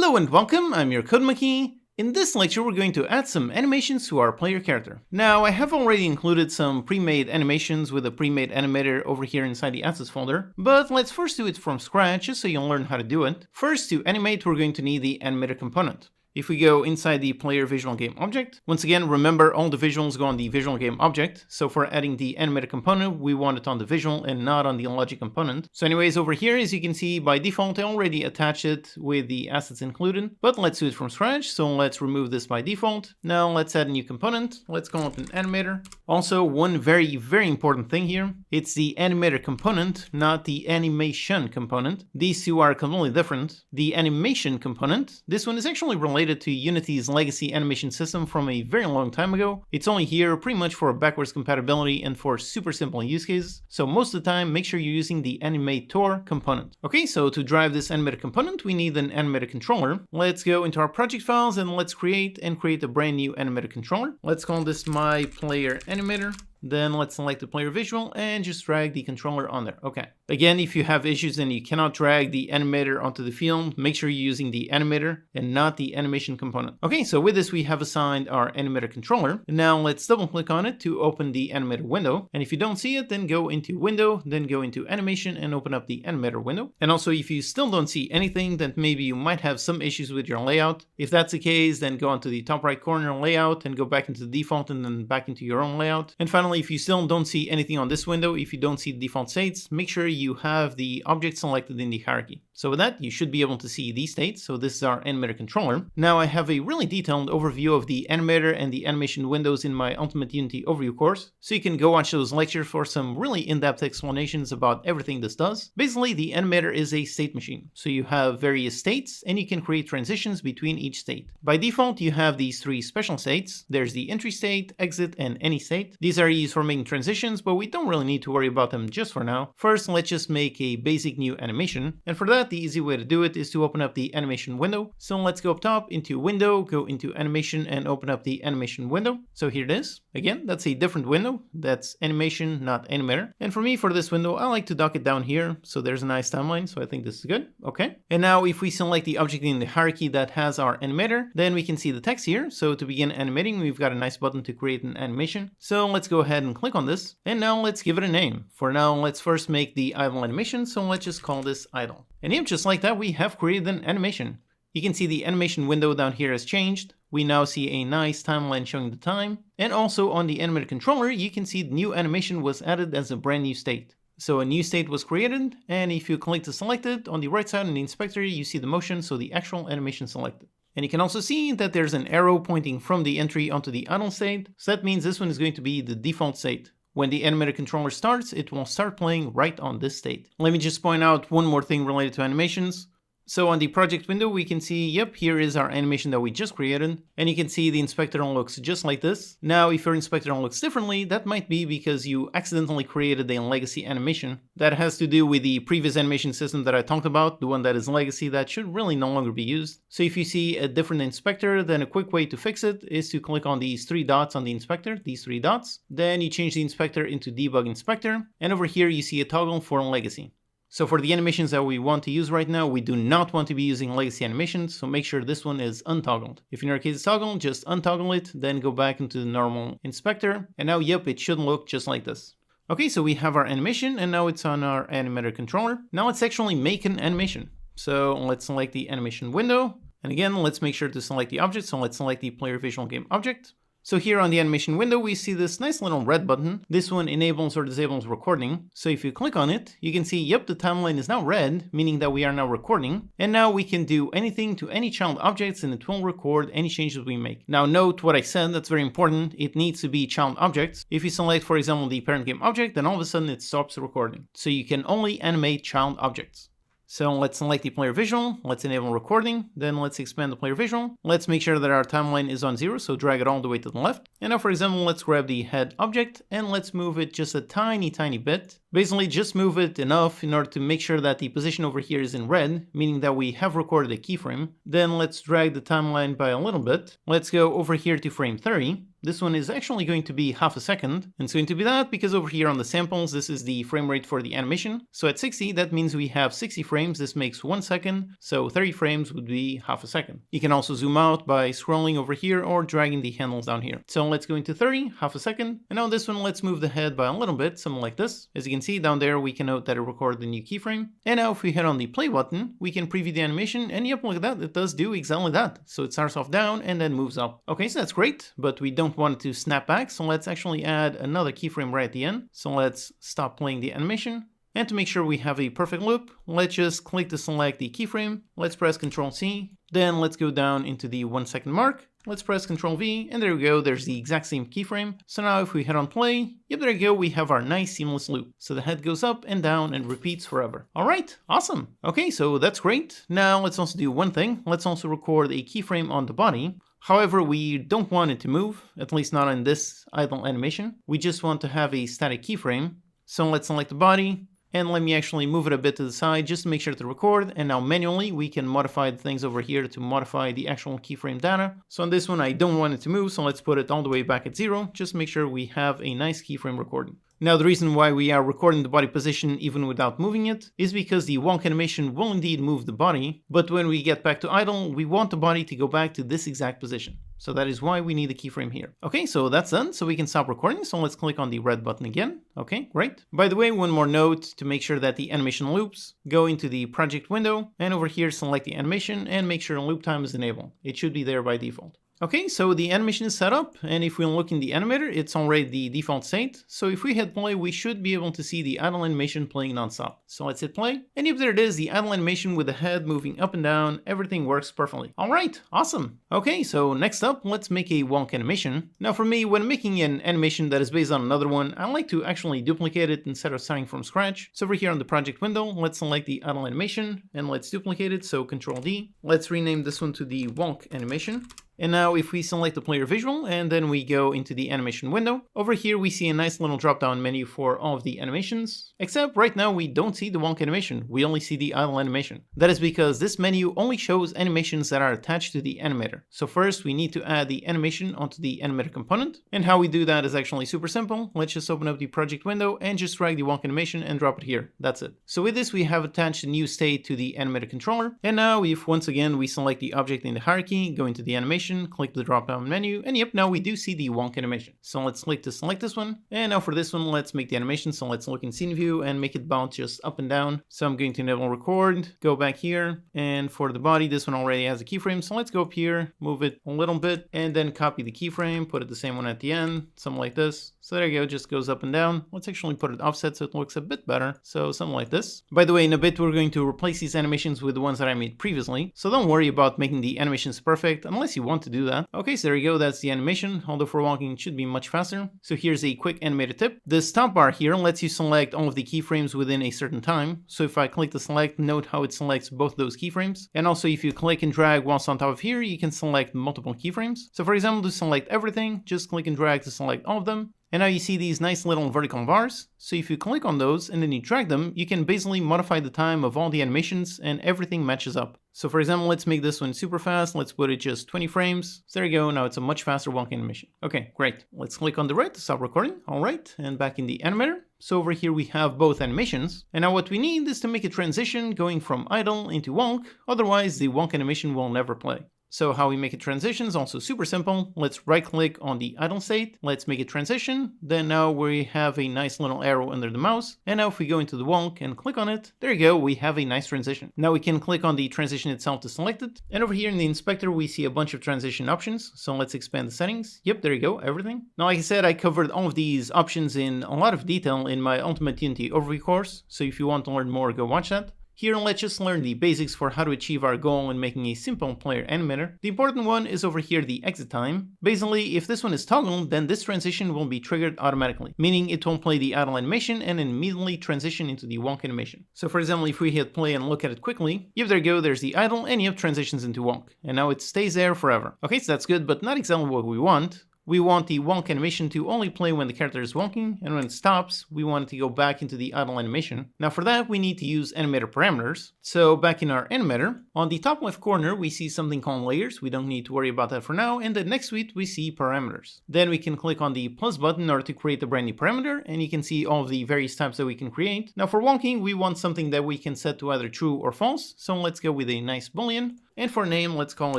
Hello and welcome, I'm your CodeMonkey. In this lecture we're going to add some animations to our player character. Now I have already included some pre-made animations with a pre-made animator over here inside the assets folder, but let's first do it from scratch just so you'll learn how to do it. First, to animate we're going to need the animator component. If we go inside the player visual game object, once again remember all the visuals go on the visual game object, so for adding the animator component we want it on the visual and not on the logic component. So anyways, over here as you can see by default I already attached it with the assets included, but let's do it from scratch, so let's remove this by default. Now let's add a new component, let's call it an animator. Also one very important thing here, it's the animator component, not the animation component. These two are completely different. The animation component, this one is actually related to Unity's legacy animation system from a very long time ago. It's only here pretty much for backwards compatibility and for super simple use cases, so most of the time make sure you're using the animator component. Okay, so to drive this animator component we need an animator controller. Let's go into our project files and let's create a brand new animator controller. Let's call this my player animator. Then let's select the player visual and just drag the controller on there. Okay. Again, if you have issues and you cannot drag the animator onto the field, make sure you're using the animator and not the animation component. Okay, so with this we have assigned our animator controller. And now let's double click on it to open the animator window. And if you don't see it, then go into window, then go into animation and open up the animator window. And also if you still don't see anything, then maybe you might have some issues with your layout. If that's the case, then go onto the top right corner layout and go back into the default and then back into your own layout. And finally, if you still don't see anything on this window, if you don't see the default states, make sure you have the object selected in the hierarchy. So with that, you should be able to see these states. So this is our animator controller. Now I have a really detailed overview of the animator and the animation windows in my Ultimate Unity overview course. So you can go watch those lectures for some really in-depth explanations about everything this does. Basically, the animator is a state machine. So you have various states and you can create transitions between each state. By default, you have these three special states. There's the entry state, exit, and any state. These are used for making transitions, but we don't really need to worry about them just for now. First, let's just make a basic new animation. And for that, the easy way to do it is to open up the animation window. So let's go up top into window, go into animation and open up the animation window. So here it is. Again, that's a different window. That's animation, not animator. And for me, for this window, I like to dock it down here. So there's a nice timeline. So I think this is good. Okay. And now if we select the object in the hierarchy that has our animator, then we can see the text here. So to begin animating, we've got a nice button to create an animation. So let's go ahead and click on this. And now let's give it a name. For now, let's first make the idle animation. So let's just call this idle. And yep, just like that, we have created an animation. You can see the animation window down here has changed. We now see a nice timeline showing the time. And also on the animator controller, you can see the new animation was added as a brand new state. So a new state was created, and if you click to select it, on the right side in the inspector, you see the motion, so the actual animation selected. And you can also see that there's an arrow pointing from the entry onto the idle state. So that means this one is going to be the default state. When the animator controller starts, it will start playing right on this state. Let me just point out one more thing related to animations. So on the project window, we can see, yep, here is our animation that we just created. And you can see the inspector looks just like this. Now, if your inspector looks differently, that might be because you accidentally created a legacy animation. That has to do with the previous animation system that I talked about, the one that is legacy that should really no longer be used. So if you see a different inspector, then a quick way to fix it is to click on these three dots on the inspector, these three dots. Then you change the inspector into debug inspector. And over here, you see a toggle for legacy. So for the animations that we want to use right now, we do not want to be using legacy animations, so make sure this one is untoggled. If in your case it's toggled, just untoggle it, then go back into the normal inspector, and now yep, it should look just like this. Okay, so we have our animation, and now it's on our animator controller. Now let's actually make an animation. So let's select the animation window, and again, let's make sure to select the object, so let's select the player visual game object. So here on the animation window, we see this nice little red button. This one enables or disables recording. So if you click on it, you can see, yep, the timeline is now red, meaning that we are now recording. And now we can do anything to any child objects and it will record any changes we make. Now note what I said, that's very important. It needs to be child objects. If you select, for example, the parent game object, then all of a sudden it stops recording. So you can only animate child objects. So let's select the player visual, let's enable recording, then let's expand the player visual. Let's make sure that our timeline is on 0, so drag it all the way to the left. And now for example, let's grab the head object and let's move it just a tiny bit. Basically just move it enough in order to make sure that the position over here is in red, meaning that we have recorded a keyframe. Then let's drag the timeline by a little bit. Let's go over here to frame 30. this one is actually going to be half a second. And it's going to be that because over here on the samples, this is the frame rate for the animation. So at 60, that means we have 60 frames. This makes 1 second. So 30 frames would be half a second. You can also zoom out by scrolling over here or dragging the handles down here. So let's go into 30, half a second. And on this one, let's move the head by a little bit, something like this. As you can see down there, we can note that it recorded the new keyframe. And now if we hit on the play button, we can preview the animation. And yep, look at that. It does do exactly that. So it starts off down and then moves up. Okay, so that's great, but we don't want it to snap back. So let's actually add another keyframe right at the end. So let's stop playing the animation. And to make sure we have a perfect loop, let's just click to select the keyframe. Let's press Ctrl C. Then let's go down into the 1 second mark. Let's press Ctrl V, and there we go, there's the exact same keyframe. So now if we hit on play, yep, there we go, we have our nice seamless loop. So the head goes up and down and repeats forever. All right, awesome. Okay, so that's great. Now let's also do one thing. Let's also record a keyframe on the body. However, we don't want it to move, at least not in this idle animation. We just want to have a static keyframe. So let's select the body. And let me actually move it a bit to the side just to make sure to record. And now manually we can modify the things over here to modify the actual keyframe data. So on this one I don't want it to move, so let's put it all the way back at 0. Just make sure we have a nice keyframe recording. Now the reason why we are recording the body position even without moving it is because the wonk animation will indeed move the body, but when we get back to idle, we want the body to go back to this exact position. So that is why we need a keyframe here. Okay, so that's done, so we can stop recording. So let's click on the red button again. Okay, great. By the way, one more note to make sure that the animation loops, go into the project window and over here select the animation and make sure loop time is enabled. It should be there by default. Okay, so the animation is set up, and if we look in the animator, it's already the default state. So if we hit play, we should be able to see the idle animation playing nonstop. So let's hit play, and yep, there it is, the idle animation with the head moving up and down. Everything works perfectly. All right, awesome. Okay, so next up, let's make a wonk animation. Now for me, when making an animation that is based on another one, I like to actually duplicate it instead of starting from scratch. So over here on the project window, let's select the idle animation, and let's duplicate it, so Ctrl D. Let's rename this one to the wonk animation. And now if we select the player visual and then we go into the animation window, over here we see a nice little drop down menu for all of the animations, except right now we don't see the wonk animation, we only see the idle animation. That is because this menu only shows animations that are attached to the animator. So first we need to add the animation onto the animator component, and how we do that is actually super simple. Let's just open up the project window and just drag the wonk animation and drop it here. That's it. So with this we have attached a new state to the animator controller, and now if once again we select the object in the hierarchy, go into the animation, click the drop down menu, and yep, now we do see the wonk animation. So let's click to select this one, and now for this one let's make the animation. So let's look in scene view and make it bounce just up and down. So I'm going to enable record, go back here, and for the body this one already has a keyframe, so let's go up here, move it a little bit, and then copy the keyframe, put it the same one at the end, something like this. So there you go, just goes up and down. Let's actually put it offset so it looks a bit better, so something like this. By the way, in a bit we're going to replace these animations with the ones that I made previously, so don't worry about making the animations perfect unless you want to do that. Okay, so there you go, that's the animation, although for walking it should be much faster. So here's a quick animated tip. The stop bar here lets you select all of the keyframes within a certain time. So if I click to select, note how it selects both those keyframes. And also if you click and drag whilst on top of here, you can select multiple keyframes. So for example, to select everything, just click and drag to select all of them. And now you see these nice little vertical bars. So if you click on those and then you drag them, you can basically modify the time of all the animations and everything matches up. So for example, let's make this one super fast. Let's put it just 20 frames. So there you go. Now it's a much faster wonk animation. Okay, great. Let's click on the right to stop recording. All right, and back in the animator. So over here we have both animations. And now what we need is to make a transition going from idle into wonk. Otherwise the wonk animation will never play. So how we make a transition is also super simple. Let's right click on the idle state. Let's make a transition. Then now we have a nice little arrow under the mouse. And now if we go into the wonk and click on it, there you go, we have a nice transition. Now we can click on the transition itself to select it. And over here in the inspector, we see a bunch of transition options. So let's expand the settings. Yep, there you go, everything. Now, like I said, I covered all of these options in a lot of detail in my Ultimate Unity overview course. So if you want to learn more, go watch that. Here, let's just learn the basics for how to achieve our goal in making a simple player animator. The important one is over here, the exit time. Basically, if this one is toggled, then this transition will be triggered automatically, meaning it will play the idle animation and immediately transition into the wonk animation. So for example, if we hit play and look at it quickly, yep, there you go, there's the idle, and yep, transitions into wonk. And now it stays there forever. Okay, so that's good, but not exactly what we want. we want the walk animation to only play when the character is walking, and when it stops, we want it to go back into the idle animation. Now for that, we need to use animator parameters. So back in our animator, on the top left corner, we see something called layers. We don't need to worry about that for now. And then next to it, we see parameters. Then we can click on the plus button in order to create a brand new parameter, and you can see all of the various types that we can create. Now for walking, we want something that we can set to either true or false. So let's go with a nice boolean. And for name, let's call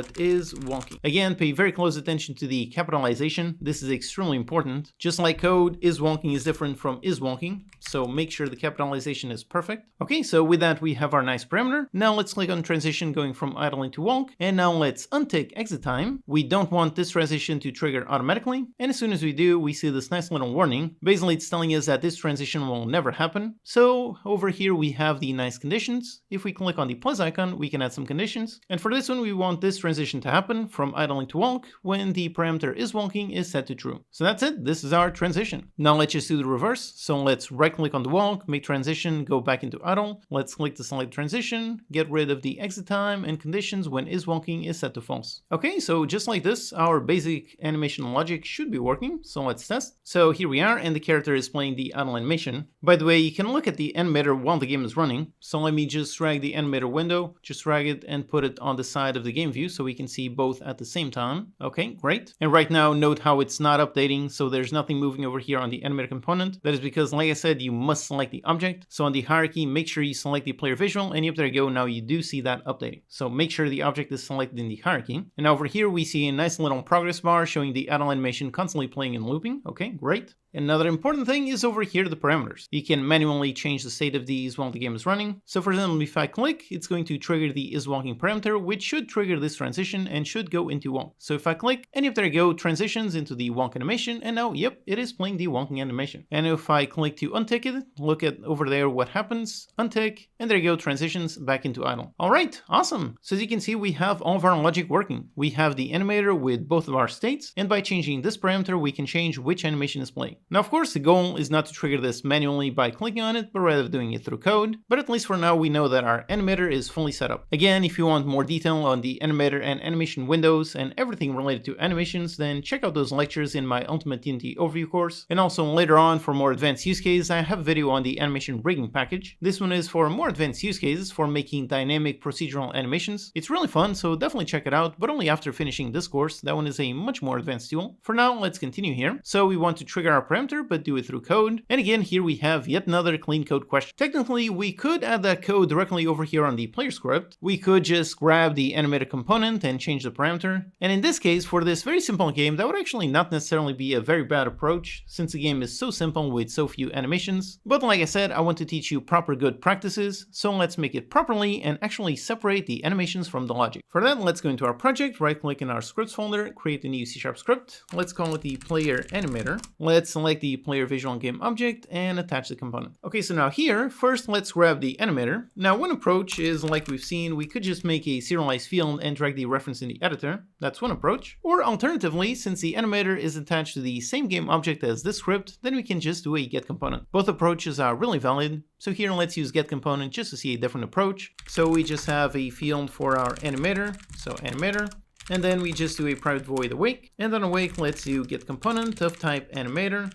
it is walking. Again, pay very close attention to the capitalization. This is extremely important. Just like code, is walking is different from is walking. So make sure the capitalization is perfect. Okay, so with that, we have our nice parameter. Now let's click on transition going from idle into walk. And now let's untick exit time. We don't want this transition to trigger automatically. And as soon as we do, we see this nice little warning. Basically, it's telling us that this transition will never happen. So over here, we have the nice conditions. If we click on the plus icon, we can add some conditions. And for this one, we want this transition to happen from idling to walk when the parameter is walking is set to true. So that's it. This is our transition. Now let's just do the reverse. So let's right click on the walk, make transition, go back into idle. Let's click to select transition, get rid of the exit time and conditions when is walking is set to false. Okay, so just like this, our basic animation logic should be working. So let's test. So here we are, and the character is playing the idle animation. By the way, you can look at the animator while the game is running. So let me just drag the animator window, just drag it and put it on the side of the game view so we can see both at the same time. Okay, great. And right now, note how it's not updating, so there's nothing moving over here on the animator component. That is because, like I said, you must select the object. So on the hierarchy, make sure you select the player visual, and yep, there you go. Now you do see that updating. So make sure the object is selected in the hierarchy. And over here, we see a nice little progress bar showing the idle animation constantly playing and looping. Okay, great. Another important thing is over here the parameters. You can manually change the state of these while the game is running. So for example, if I click, it's going to trigger the is walking parameter, which should trigger this transition and should go into walk. So if I click, and if there you go, transitions into the walk animation, and now, yep, it is playing the walking animation. And if I click to untick it, look at over there what happens, untick, and there you go, transitions back into idle. All right, awesome. So as you can see, we have all of our logic working. We have the animator with both of our states, and by changing this parameter, we can change which animation is playing. Now, of course, the goal is not to trigger this manually by clicking on it, but rather doing it through code. But at least for now, we know that our animator is fully set up. Again, if you want more detail on the animator and animation windows and everything related to animations, then check out those lectures in my Ultimate TNT Overview course. And also later on, for more advanced use cases, I have a video on the animation rigging package. This one is for more advanced use cases for making dynamic procedural animations. It's really fun, so definitely check it out, but only after finishing this course. That one is a much more advanced tool. For now, let's continue here. So we want to trigger our parameter, but do it through code. And again, here we have yet another clean code question. Technically, we could add that code directly over here on the player script. We could just grab the animator component and change the parameter. And in this case, for this very simple game, that would actually not necessarily be a very bad approach, since the game is so simple with so few animations. But like I said, I want to teach you proper good practices, so let's make it properly and actually separate the animations from the logic. For that, let's go into our project, right click in our scripts folder, create a new C# script. Let's call it the player animator. Let's select the player visual game object and attach the component. Okay, so now here, first let's grab the animator. Now one approach is, like we've seen, we could just make a serialized field and drag the reference in the editor. That's one approach. Or alternatively, since the animator is attached to the same game object as this script, then we can just do a get component. Both approaches are really valid. So here let's use get component just to see a different approach. So we just have a field for our animator, so animator. And then we just do a private void awake. And then awake, let's do get component of type animator.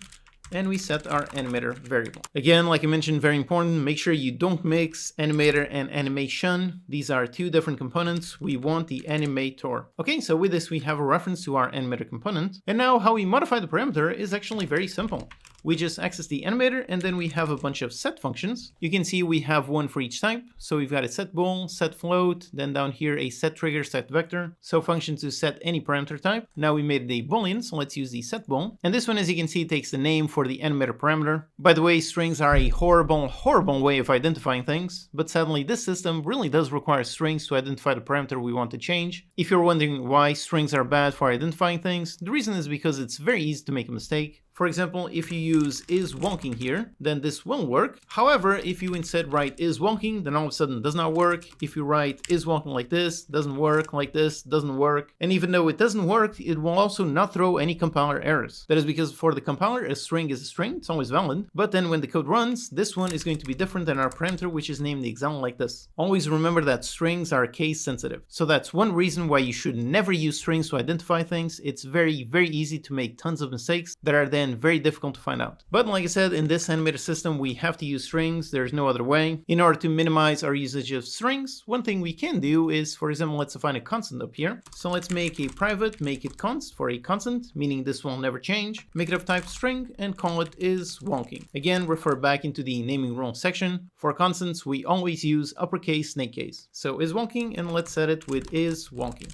And we set our animator variable. Again, like I mentioned, very important, make sure you don't mix animator and animation. These are two different components. We want the animator. Okay, so with this, we have a reference to our animator component. And now how we modify the parameter is actually very simple. We just access the animator, and then we have a bunch of set functions. You can see we have one for each type. So we've got a set bool, set float, then down here a set trigger, set vector. So function to set any parameter type. Now we made it a boolean, so let's use the set bool. And this one, as you can see, takes the name for the animator parameter. By the way, strings are a horrible way of identifying things, but sadly this system really does require strings to identify the parameter we want to change. If you're wondering why strings are bad for identifying things, the reason is because it's very easy to make a mistake. For example, if you use is wonking here, then this will work. However, if you instead write is wonking, then all of a sudden does not work. If you write is wonking like this, doesn't work, like this, doesn't work. And even though it doesn't work, it will also not throw any compiler errors. That is because for the compiler, a string is a string, it's always valid. But then when the code runs, this one is going to be different than our parameter, which is named example like this. Always remember that strings are case sensitive. So that's one reason why you should never use strings to identify things. It's very, very easy to make tons of mistakes that are then very difficult to find out. But like I said, in this animator system, we have to use strings. There's no other way. In order to minimize our usage of strings, one thing we can do is, for example, let's define a constant up here. So let's make a private, make it const for a constant, meaning this will never change. Make it of type string and call it is wonking. Again, refer back into the naming rules section. For constants, we always use uppercase, snake case. So is wonking, and let's set it with is wonking.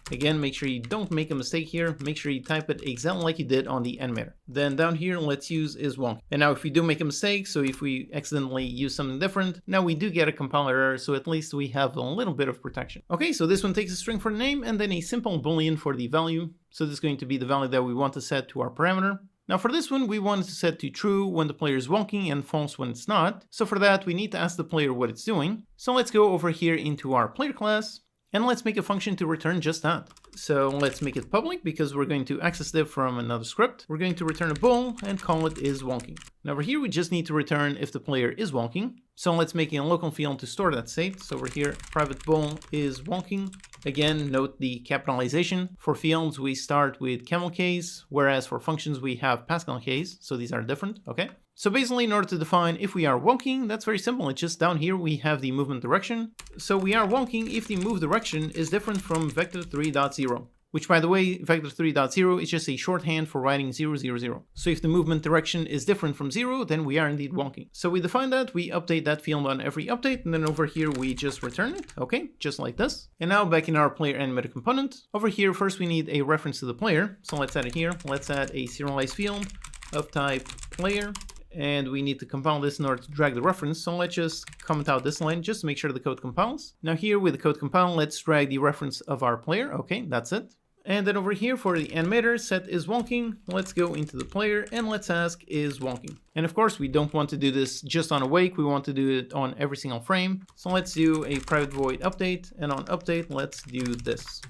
Again, make sure you don't make a mistake here. Make sure you type it exactly like you did on the animator. Then down here, let's use is wonky. And now if we do make a mistake, so if we accidentally use something different, now we do get a compiler error, so at least we have a little bit of protection. Okay, so this one takes a string for the name and then a simple boolean for the value. So this is going to be the value that we want to set to our parameter. Now for this one, we want it to set to true when the player is wonking and false when it's not. So for that, we need to ask the player what it's doing. So let's go over here into our player class. And let's make a function to return just that. So let's make it public because we're going to access it from another script. We're going to return a bool and call it is wonking. Now over here, we just need to return if the player is wonking. So let's make a local field to store that state. So over here, private bool is wonking. Again, note the capitalization. For fields, we start with camel case, whereas for functions, we have Pascal case. So these are different, okay? So basically, in order to define if we are wonking, that's very simple. It's just down here we have the movement direction. So we are wonking if the move direction is different from vector3.0, which by the way, vector3.0 is just a shorthand for writing 0, 0, 0. So if the movement direction is different from 0, then we are indeed wonking. So we define that, we update that field on every update, and then over here we just return it, okay, just like this. And now back in our player animator component, over here first we need a reference to the player. So let's add it here. Let's add a serialized field of type player. And we need to compile this in order to drag the reference. So let's just comment out this line just to make sure the code compiles. Now here with the code compile, let's drag the reference of our player. Okay, that's it. And then over here for the animator, set is wonking. Let's go into the player and let's ask is wonking. And of course, we don't want to do this just on awake. We want to do it on every single frame. So let's do a private void update. And on update, let's do this.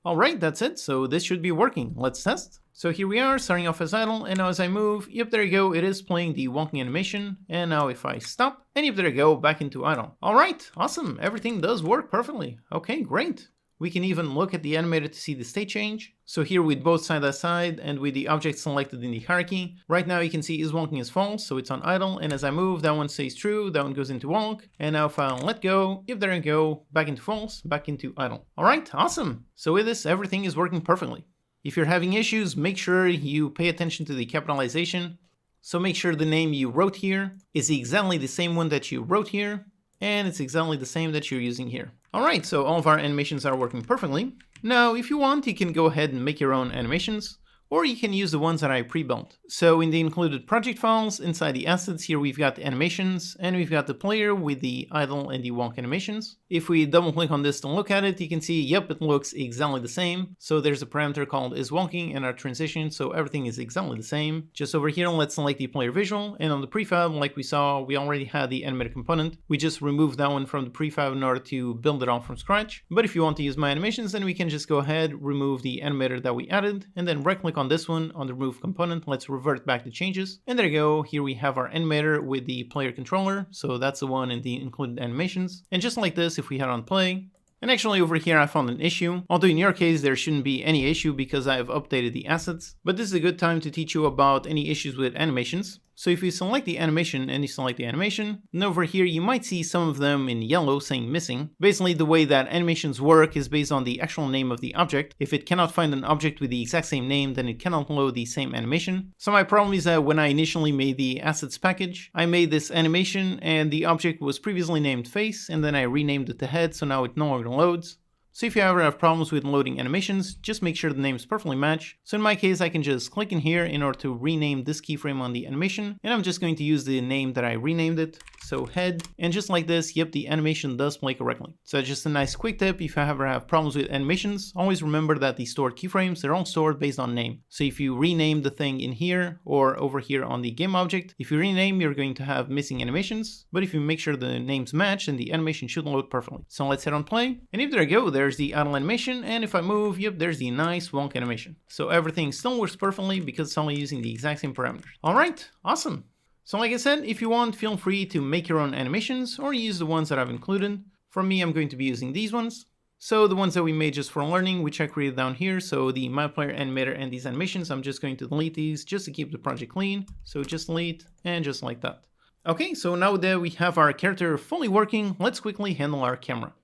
All right, that's it. So this should be working. Let's test. So here we are, starting off as idle, and now as I move, yep, there you go, it is playing the wonking animation. And now if I stop, and yep, there you go, back into idle. All right, awesome, everything does work perfectly. Okay, great. We can even look at the animator to see the state change. So here with both side by side and with the object selected in the hierarchy, right now you can see is wonking is false, so it's on idle, and as I move, that one stays true, that one goes into wonk, and now if I let go, if there you go, back into false, back into idle. All right, awesome. So with this, everything is working perfectly. If you're having issues, make sure you pay attention to the capitalization. So make sure the name you wrote here is exactly the same one that you wrote here, and it's exactly the same that you're using here. All right, so all of our animations are working perfectly. Now, if you want, you can go ahead and make your own animations, or you can use the ones that I pre-built. So in the included project files, inside the assets here, we've got the animations, and we've got the player with the idle and the wonk animations. If we double click on this to look at it, you can see, yep, it looks exactly the same. So there's a parameter called is wonking and our transition, so everything is exactly the same. Just over here, let's select the player visual, and on the prefab, like we saw, we already had the animator component. We just removed that one from the prefab in order to build it all from scratch. But if you want to use my animations, then we can just go ahead, remove the animator that we added, and then right click on this one on the remove component. Let's revert back the changes. And there you go. Here we have our animator with the player controller. So that's the one in the included animations. And just like this, if we had on play, and actually over here I found an issue, although in your case there shouldn't be any issue because I have updated the assets, but this is a good time to teach you about any issues with animations. So if you select the animation and you select the animation, then over here you might see some of them in yellow saying missing. Basically the way that animations work is based on the actual name of the object. If it cannot find an object with the exact same name, then it cannot load the same animation. So my problem is that when I initially made the assets package, I made this animation and the object was previously named face, and then I renamed it to head, so now it no longer loads. So if you ever have problems with loading animations, just make sure the names perfectly match. So in my case, I can just click in here in order to rename this keyframe on the animation, and I'm just going to use the name that I renamed it. so head, and just like this, yep, the animation does play correctly. So just a nice quick tip, if you ever have problems with animations, always remember that the stored keyframes, they're all stored based on name. So if you rename the thing in here or over here on the game object, if you rename, you're going to have missing animations, but if you make sure the names match, then the animation should load perfectly. So let's hit on play, and if there you go, there's the idle animation, and if I move, yep, there's the nice wonk animation. So everything still works perfectly because it's only using the exact same parameters. Alright, awesome. So like I said, if you want, feel free to make your own animations or use the ones that I've included. For me, I'm going to be using these ones. So the ones that we made just for learning, which I created down here, so the My Player Animator and these animations, I'm just going to delete these just to keep the project clean. So just delete, and just like that. Okay, so now that we have our character fully working, let's quickly handle our camera.